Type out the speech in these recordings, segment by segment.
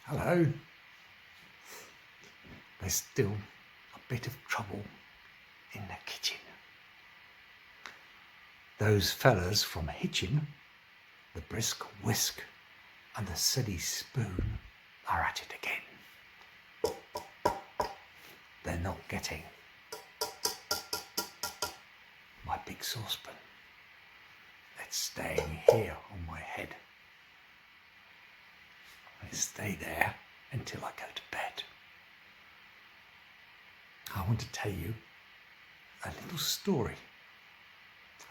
Hello. There's still a bit of trouble in the kitchen. Those fellas from Hitchin, the brisk whisk and the silly spoon are at it again. They're not getting my big saucepan. It's staying here on my head. I stay there until I go to bed. I want to tell you a little story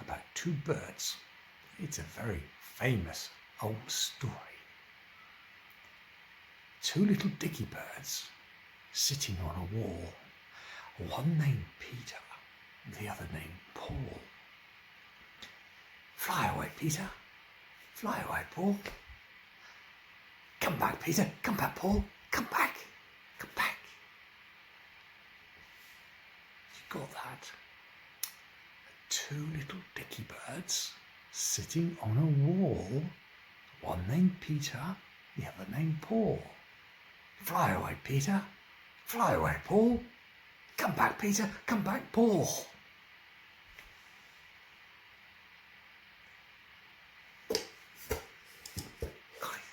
about two birds. It's a very famous old story. Two little dicky birds sitting on a wall. One named Peter, the other named Paul. Fly away, Peter. Fly away, Paul. Come back, Peter. Come back, Paul. Come back. Come back. You got that? Two little dicky birds sitting on a wall. One named Peter, the other named Paul. Fly away, Peter. Fly away, Paul. Come back, Peter. Come back, Paul.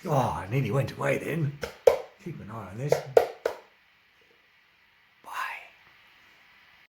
Oh, I nearly went away then. Keep an eye on this.